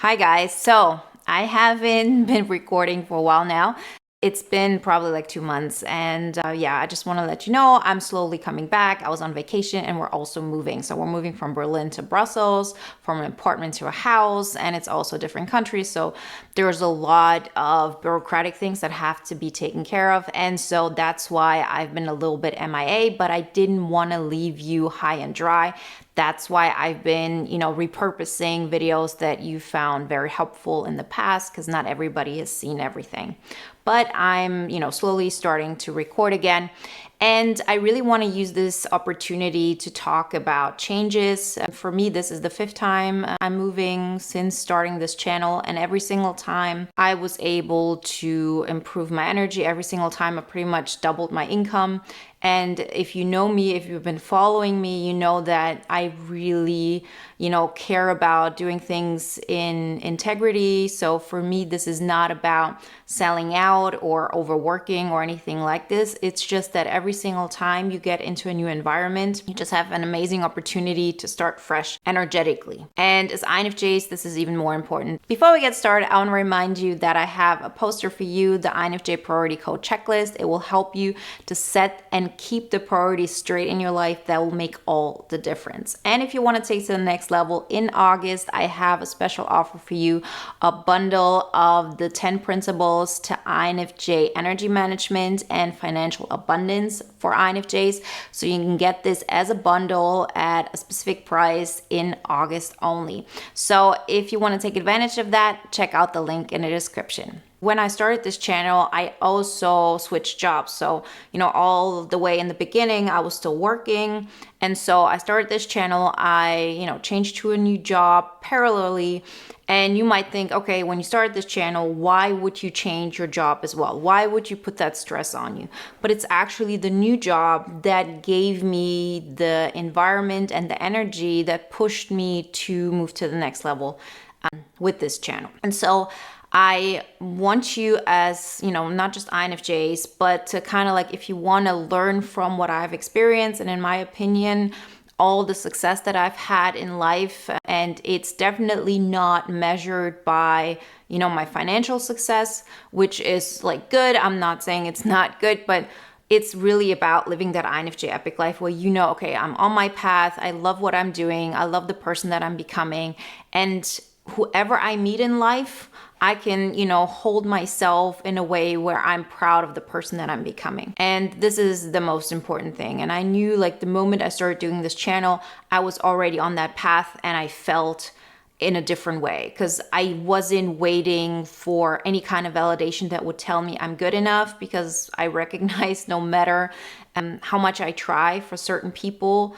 Hi guys, so I haven't been recording for a while now. It's been probably like 2 months, and I just want to let you know I'm slowly coming back. I was on vacation and we're also moving. So we're moving from Berlin to Brussels, from an apartment to a house, and it's also different countries. So there's a lot of bureaucratic things that have to be taken care of. And so that's why I've been a little bit MIA, but I didn't want to leave you high and dry. That's why I've been, repurposing videos that you found very helpful in the past, because not everybody has seen everything. But I'm, slowly starting to record again. And I really want to use this opportunity to talk about changes. For me, this is the 5th time I'm moving since starting this channel. And every single time I was able to improve my energy, every single time I pretty much doubled my income. And if you know me, if you've been following me, you know that I really, care about doing things in integrity. So for me, this is not about selling out or overworking or anything like this. It's just that every single time you get into a new environment, you just have an amazing opportunity to start fresh energetically. And as INFJs, this is even more important. Before we get started, I want to remind you that I have a poster for you, the INFJ Priority Code Checklist. It will help you to set and keep the priorities straight in your life. That will make all the difference. And if you want to take to the next level, in August, I have a special offer for you, a bundle of the 10 principles to INFJ energy management and financial abundance for INFJs. So you can get this as a bundle at a specific price in August only. So if you want to take advantage of that, check out the link in the description. When I started this channel, I also switched jobs. So, all the way in the beginning, I was still working. And so I started this channel. I, changed to a new job parallelly. And you might think, okay, when you started this channel, why would you change your job as well? Why would you put that stress on you? But it's actually the new job that gave me the environment and the energy that pushed me to move to the next level with this channel. And so I want you as, not just INFJs, but to kind of like, if you want to learn from what I've experienced, and in my opinion, all the success that I've had in life, and it's definitely not measured by, my financial success, which is like good. I'm not saying it's not good, but it's really about living that INFJ epic life where okay, I'm on my path. I love what I'm doing. I love the person that I'm becoming. And whoever I meet in life, I can, hold myself in a way where I'm proud of the person that I'm becoming. And this is the most important thing. And I knew like the moment I started doing this channel, I was already on that path, and I felt in a different way because I wasn't waiting for any kind of validation that would tell me I'm good enough, because I recognize no matter how much I try for certain people,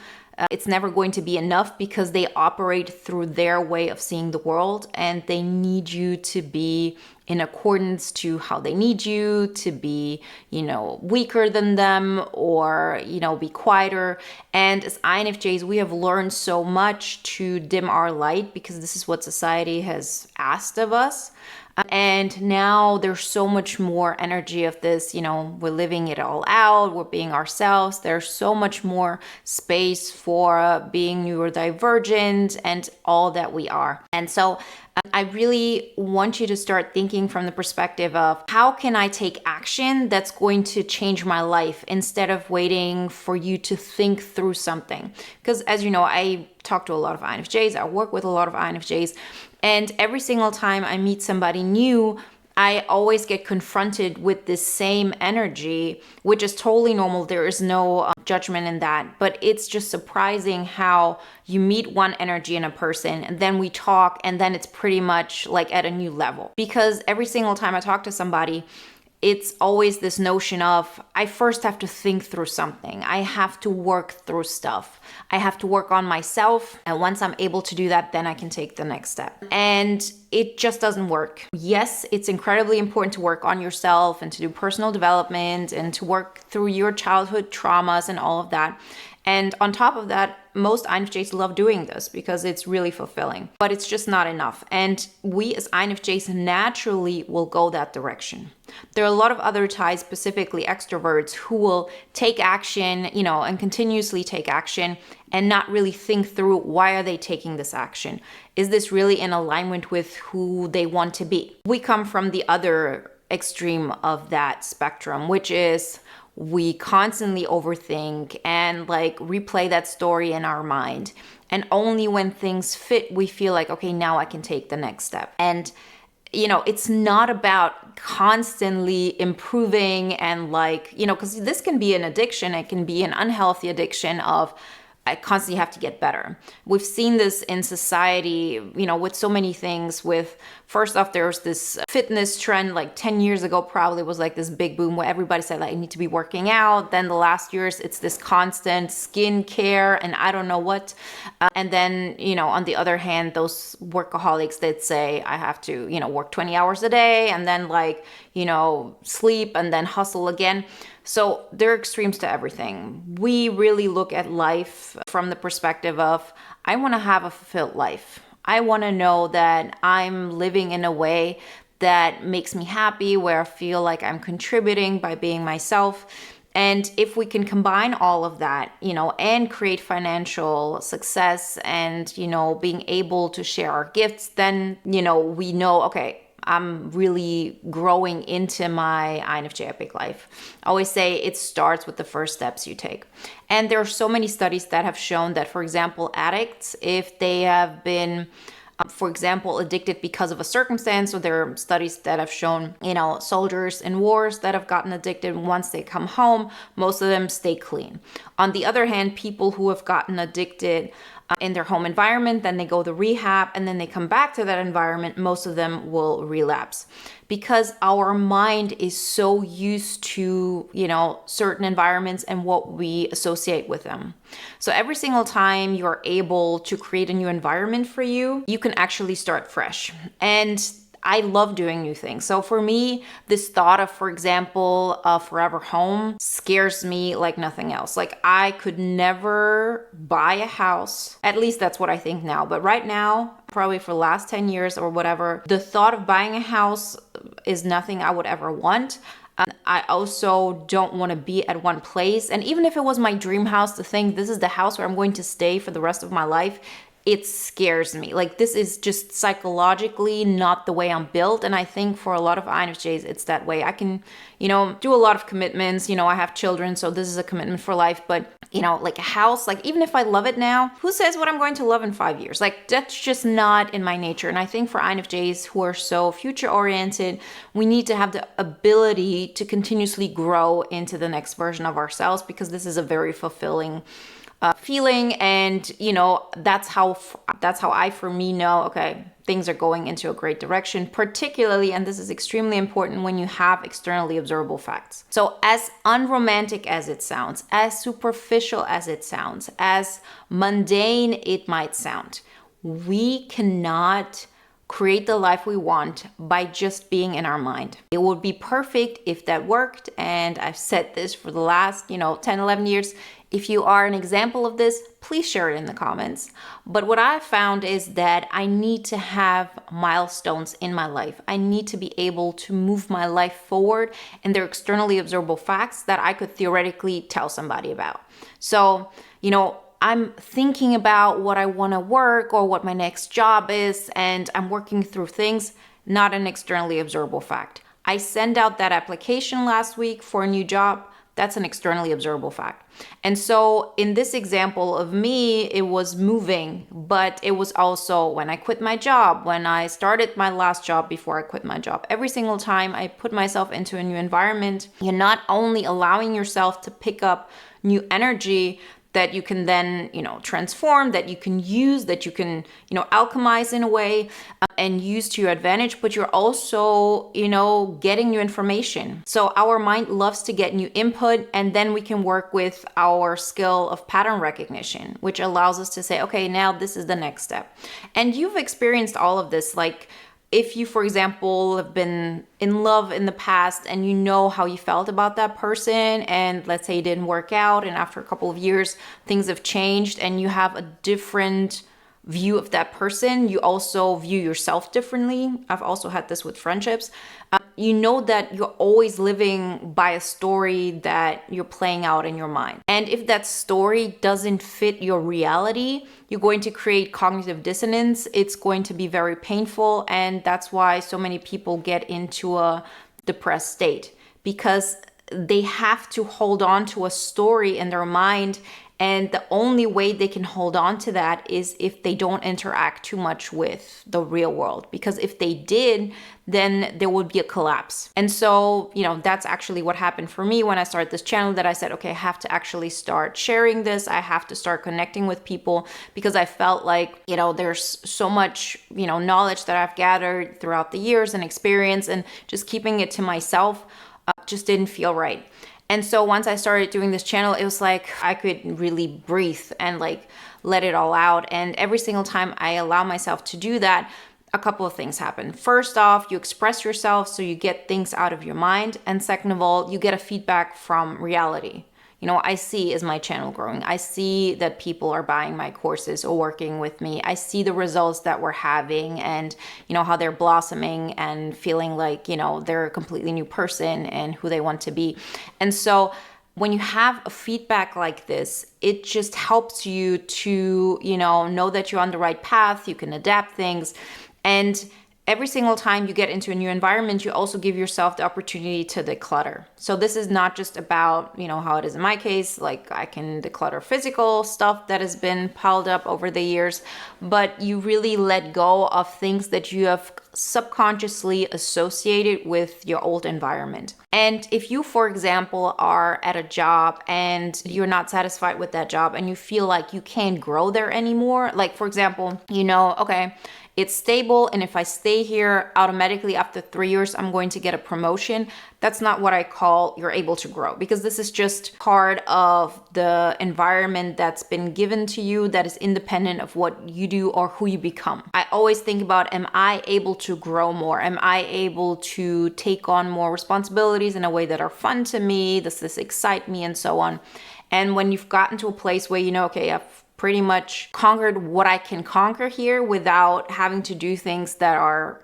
it's never going to be enough, because they operate through their way of seeing the world, and they need you to be in accordance to how they need you to be, weaker than them, or, be quieter. And as INFJs, we have learned so much to dim our light, because this is what society has asked of us. And now there's so much more energy of this, we're living it all out, we're being ourselves. There's so much more space for being neurodivergent and all that we are. And so I really want you to start thinking from the perspective of, how can I take action that's going to change my life, instead of waiting for you to think through something. Because as you know, I talk to a lot of INFJs, I work with a lot of INFJs, and every single time I meet somebody new, I always get confronted with this same energy, which is totally normal. There is no judgment in that. But it's just surprising how you meet one energy in a person, and then we talk, and then it's pretty much like at a new level. Because every single time I talk to somebody, it's always this notion of, I first have to think through something. I have to work through stuff. I have to work on myself. And once I'm able to do that, then I can take the next step. And it just doesn't work. Yes, it's incredibly important to work on yourself and to do personal development and to work through your childhood traumas and all of that. And on top of that, most INFJs love doing this because it's really fulfilling, but it's just not enough. And we as INFJs naturally will go that direction. There are a lot of other types, specifically extroverts, who will take action, and continuously take action and not really think through, why are they taking this action? Is this really in alignment with who they want to be? We come from the other extreme of that spectrum, which is we constantly overthink and replay that story in our mind. And only when things fit, we feel like, okay, now I can take the next step. And it's not about constantly improving and because this can be an addiction. It can be an unhealthy addiction of I constantly have to get better. We've seen this in society, with so many things. With first off, there's this fitness trend, 10 years ago, probably was this big boom where everybody said, I need to be working out. Then the last years, it's this constant skincare and I don't know what. And then, on the other hand, those workaholics that say I have to, work 20 hours a day and then sleep and then hustle again. So there are extremes to everything. We really look at life from the perspective of, I want to have a fulfilled life. I want to know that I'm living in a way that makes me happy, where I feel like I'm contributing by being myself. And if we can combine all of that, and create financial success and, being able to share our gifts, then, we know, okay, I'm really growing into my INFJ epic life. I always say it starts with the first steps you take. And there are so many studies that have shown that, for example, addicts, if they have been, for example, addicted because of a circumstance, or there are studies that have shown, soldiers in wars that have gotten addicted, once they come home, most of them stay clean. On the other hand, people who have gotten addicted in their home environment, then they go to rehab, and then they come back to that environment, most of them will relapse because our mind is so used to, certain environments and what we associate with them. So every single time you're able to create a new environment for you, you can actually start fresh. And I love doing new things. So for me, this thought of, for example, a forever home scares me like nothing else. I could never buy a house. At least that's what I think now. But right now, probably for the last 10 years or whatever, the thought of buying a house is nothing I would ever want. I also don't want to be at one place. And even if it was my dream house, to think this is the house where I'm going to stay for the rest of my life, it scares me. This is just psychologically not the way I'm built. And I think for a lot of INFJs, it's that way. I can, do a lot of commitments. I have children, so this is a commitment for life. But, a house, even if I love it now, who says what I'm going to love in 5 years? That's just not in my nature. And I think for INFJs who are so future oriented, we need to have the ability to continuously grow into the next version of ourselves, because this is a very fulfilling feeling. And that's how I, for me, know, okay, things are going into a great direction, particularly, and this is extremely important, when you have externally observable facts. So as unromantic as it sounds, as superficial as it sounds, as mundane it might sound, we cannot create the life we want by just being in our mind. It would be perfect if that worked. And I've said this for the last, 10, 11 years. If you are an example of this, please share it in the comments. But what I found is that I need to have milestones in my life. I need to be able to move my life forward, and they're externally observable facts that I could theoretically tell somebody about. So, I'm thinking about what I want to work or what my next job is, and I'm working through things, not an externally observable fact. I sent out that application last week for a new job. That's an externally observable fact. And so in this example of me, it was moving, but it was also when I quit my job, when I started my last job before I quit my job. Every single time I put myself into a new environment, you're not only allowing yourself to pick up new energy that you can then, transform, that you can use, that you can, alchemize in a way and use to your advantage, but you're also, getting new information. So our mind loves to get new input, and then we can work with our skill of pattern recognition, which allows us to say, okay, now this is the next step. And you've experienced all of this, if you, for example, have been in love in the past and you know how you felt about that person, and let's say it didn't work out, and after a couple of years, things have changed and you have a different view of that person, you also view yourself differently. I've also had this with friendships. You know that you're always living by a story that you're playing out in your mind. And if that story doesn't fit your reality, you're going to create cognitive dissonance. It's going to be very painful. And that's why so many people get into a depressed state, because they have to hold on to a story in their mind. And the only way they can hold on to that is if they don't interact too much with the real world. Because if they did, then there would be a collapse. And so, that's actually what happened for me when I started this channel, that I said, okay, I have to actually start sharing this. I have to start connecting with people, because I felt like, there's so much, knowledge that I've gathered throughout the years and experience, and just keeping it to myself just didn't feel right. And so once I started doing this channel, it was like I could really breathe and let it all out. And every single time I allow myself to do that, a couple of things happen. First off, you express yourself, so you get things out of your mind. And second of all, you get a feedback from reality. I see, is my channel growing? I see that people are buying my courses or working with me. I see the results that we're having, and how they're blossoming and feeling like, they're a completely new person and who they want to be. And so when you have a feedback like this, it just helps you to, know that you're on the right path. You can adapt things. And every single time you get into a new environment, you also give yourself the opportunity to declutter. So this is not just about, how it is in my case, like I can declutter physical stuff that has been piled up over the years, but you really let go of things that you have subconsciously associated with your old environment. And if you, for example, are at a job and you're not satisfied with that job and you feel like you can't grow there anymore, like for example, okay, it's stable, and if I stay here, automatically after 3 years, I'm going to get a promotion. That's not what I call you're able to grow, because this is just part of the environment that's been given to you that is independent of what you do or who you become. I always think about, am I able to grow more? Am I able to take on more responsibilities in a way that are fun to me? Does this excite me? And so on. And when you've gotten to a place where okay, I've pretty much conquered what I can conquer here without having to do things that are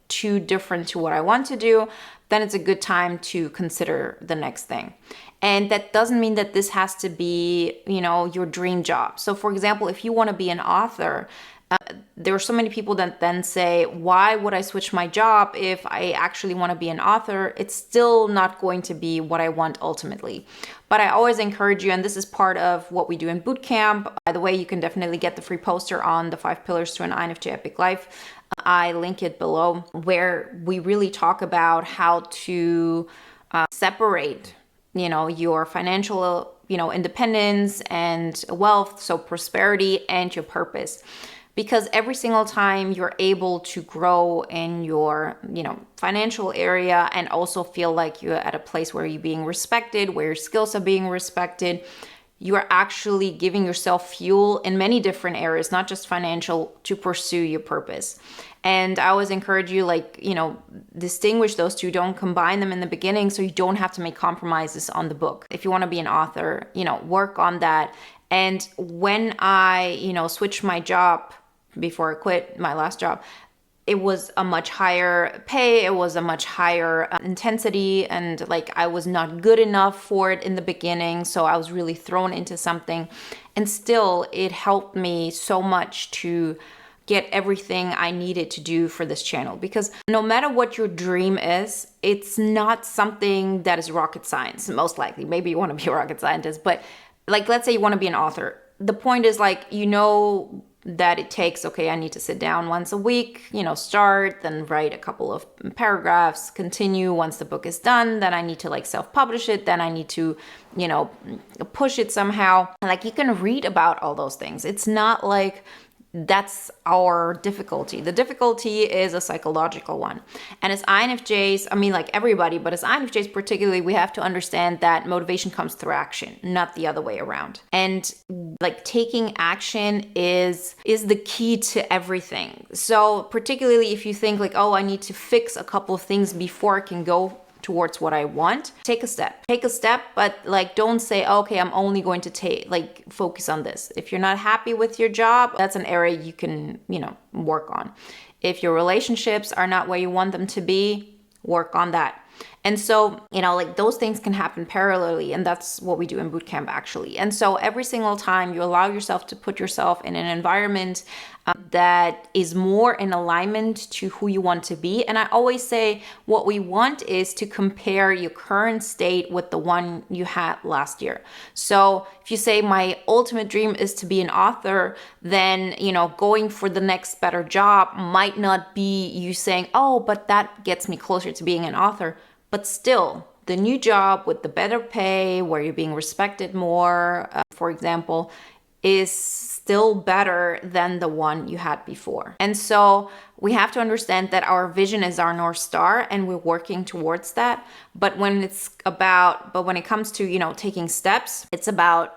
too different to what I want to do, then it's a good time to consider the next thing. And that doesn't mean that this has to be, your dream job. So for example, if you want to be an author, there are so many people that then say, why would I switch my job if I actually want to be an author? It's still not going to be what I want ultimately. But I always encourage you, and this is part of what we do in bootcamp. By the way, you can definitely get the free poster on the 5 pillars to an INFJ epic life. I link it below, where we really talk about how to separate, your financial, independence and wealth, so prosperity, and your purpose. Because every single time you're able to grow in your, financial area and also feel like you're at a place where you're being respected, where your skills are being respected, you are actually giving yourself fuel in many different areas, not just financial, to pursue your purpose. And I always encourage you, distinguish those two. Don't combine them in the beginning, so you don't have to make compromises on the book. If you want to be an author, work on that. And when I, switched my job before I quit my last job, it was a much higher pay, it was a much higher intensity, and I was not good enough for it in the beginning, so I was really thrown into something. And still, it helped me so much to get everything I needed to do for this channel. Because no matter what your dream is, it's not something that is rocket science, most likely. Maybe you want to be a rocket scientist, but let's say you want to be an author. The point is that it takes, okay, I need to sit down once a week, start, then write a couple of paragraphs, continue. Once the book is done, then I need to self-publish it. Then I need to, push it somehow. You can read about all those things. It's not that's our difficulty. The difficulty is a psychological one. And as INFJs, I mean, like everybody, but as INFJs particularly, we have to understand that motivation comes through action, not the other way around. And like taking action is the key to everything. So particularly if you think like, oh, I need to fix a couple of things before I can go towards what I want, take a step, but like don't say, okay, I'm only going to focus on this. If you're not happy with your job, that's an area you can, work on. If your relationships are not where you want them to be, work on that. And so, like those things can happen parallelly, and that's what we do in bootcamp actually. And so every single time you allow yourself to put yourself in an environment that is more in alignment to who you want to be. And I always say what we want is to compare your current state with the one you had last year. So if you say my ultimate dream is to be an author, then, going for the next better job might not be you saying, oh, but that gets me closer to being an author. But still, the new job with the better pay, where you're being respected more, for example, is still better than the one you had before. And so we have to understand that our vision is our North Star and we're working towards that. But when it comes to, taking steps, it's about,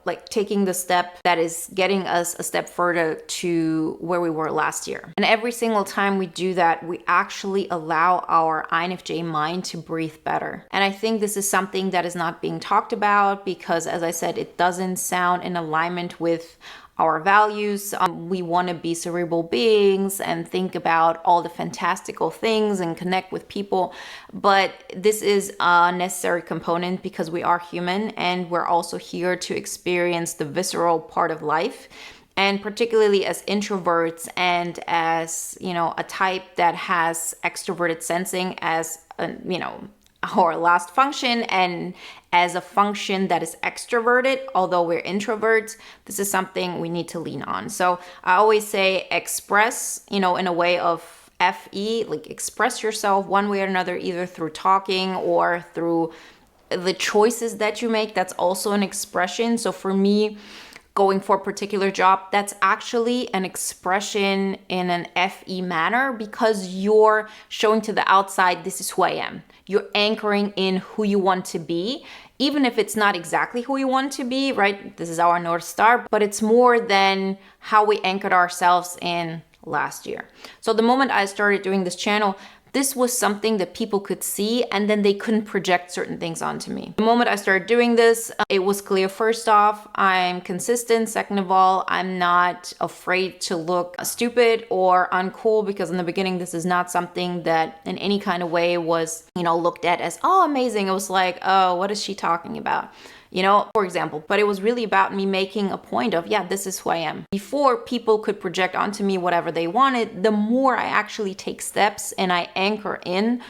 like taking the step that is getting us a step further to where we were last year. And every single time we do that, we actually allow our INFJ mind to breathe better. And I think this is something that is not being talked about because, as I said, it doesn't sound in alignment with our values. We want to be cerebral beings and think about all the fantastical things and connect with people. But this is a necessary component because we are human and we're also here to experience the visceral part of life. And particularly as introverts and as, a type that has extroverted sensing as, our last function, and as a function that is extroverted, although we're introverts, this is something we need to lean on. So I always say express, in a way of FE, like express yourself one way or another, either through talking or through the choices that you make. That's also an expression. So for me, going for a particular job, that's actually an expression in an FE manner because you're showing to the outside, this is who I am. You're anchoring in who you want to be, even if it's not exactly who you want to be, right? This is our North Star, but it's more than how we anchored ourselves in last year. So the moment I started doing this channel, this was something that people could see and then they couldn't project certain things onto me. The moment I started doing this, it was clear, first off, I'm consistent. Second of all, I'm not afraid to look stupid or uncool because in the beginning, this is not something that in any kind of way was, looked at as, oh, amazing. It was like, oh, what is she talking about? For example, but it was really about me making a point of, yeah, this is who I am. Before people could project onto me whatever they wanted, the more I actually take steps and I anchor in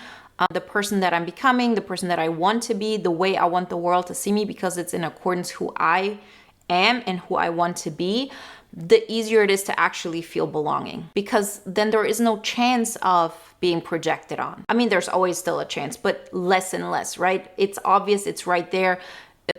the person that I'm becoming, the person that I want to be, the way I want the world to see me because it's in accordance who I am and who I want to be, the easier it is to actually feel belonging because then there is no chance of being projected on. I mean, there's always still a chance, but less and less, right? It's obvious, it's right there.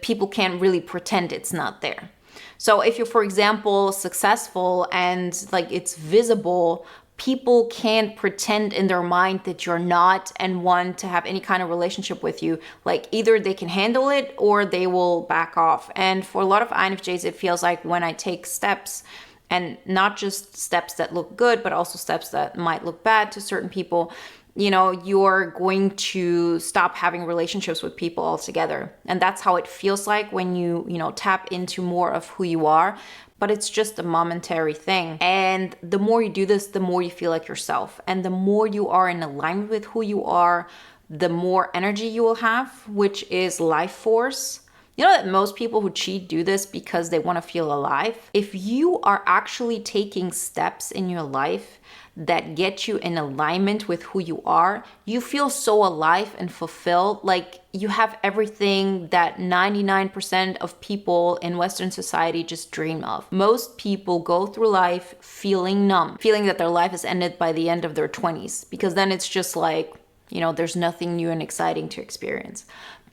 People can't really pretend it's not there. So if you're, for example, successful and like it's visible, people can't pretend in their mind that you're not and want to have any kind of relationship with you. Like either they can handle it or they will back off. And for a lot of INFJs, it feels like when I take steps, and not just steps that look good, but also steps that might look bad to certain people, you're going to stop having relationships with people altogether. And that's how it feels like when you tap into more of who you are. But it's just a momentary thing. And the more you do this, the more you feel like yourself. And the more you are in alignment with who you are, the more energy you will have, which is life force. You know that most people who cheat do this because they want to feel alive. If you are actually taking steps in your life that get you in alignment with who you are, you feel so alive and fulfilled. Like you have everything that 99% of people in Western society just dream of. Most people go through life feeling numb, feeling that their life has ended by the end of their 20s, because then it's just like, there's nothing new and exciting to experience.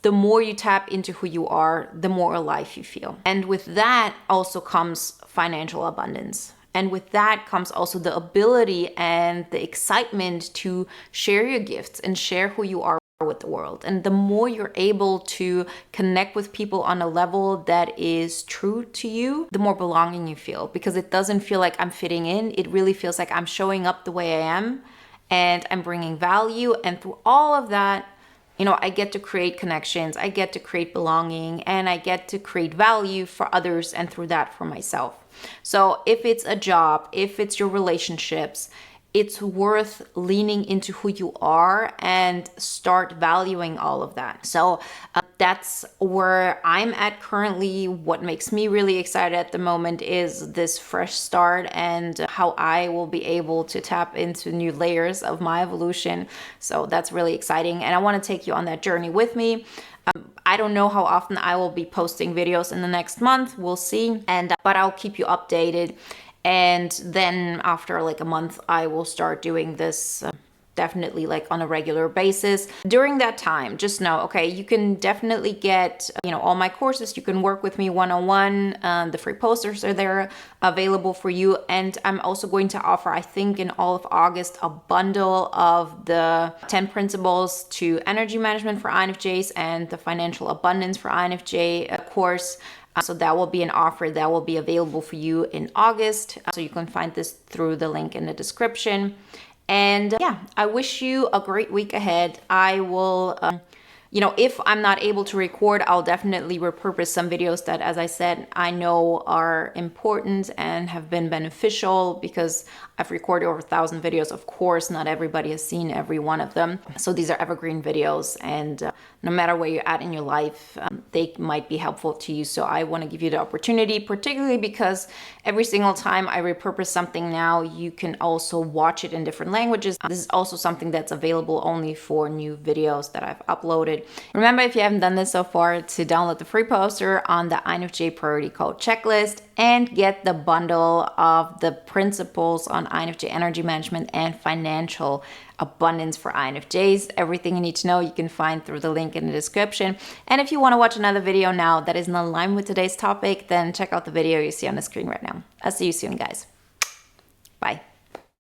The more you tap into who you are, the more alive you feel. And with that also comes financial abundance. And with that comes also the ability and the excitement to share your gifts and share who you are with the world. And the more you're able to connect with people on a level that is true to you, the more belonging you feel, because it doesn't feel like I'm fitting in. It really feels like I'm showing up the way I am and I'm bringing value. And through all of that, I get to create connections, I get to create belonging, and I get to create value for others, and through that for myself. So if it's a job, if it's your relationships, it's worth leaning into who you are and start valuing all of that. So that's where I'm at currently. What makes me really excited at the moment is this fresh start and how I will be able to tap into new layers of my evolution. So that's really exciting. And I want to take you on that journey with me. I don't know how often I will be posting videos in the next month. We'll see. But I'll keep you updated. And then after like a month, I will start doing this definitely like on a regular basis. During that time, just know, okay, you can definitely get, all my courses. You can work with me one-on-one. The free posters are there available for you. And I'm also going to offer, I think in all of August, a bundle of the 10 principles to energy management for INFJs and the financial abundance for INFJ course. So that will be an offer that will be available for you in August. So you can find this through the link in the description. And I wish you a great week ahead. I will, if I'm not able to record, I'll definitely repurpose some videos that, as I said, I know are important and have been beneficial, because I've recorded over 1,000 videos. Of course, not everybody has seen every one of them. So these are evergreen videos, and no matter where you're at in your life, they might be helpful to you. So I want to give you the opportunity, particularly because every single time I repurpose something now, you can also watch it in different languages. This is also something that's available only for new videos that I've uploaded. Remember, if you haven't done this so far, to download the free poster on the INFJ Priority Code Checklist and get the bundle of the principles on INFJ energy management and financial abundance for INFJs. Everything you need to know you can find through the link in the description. And if you want to watch another video now that is in line with today's topic, then check out the video you see on the screen right now. I'll see you soon, guys. Bye.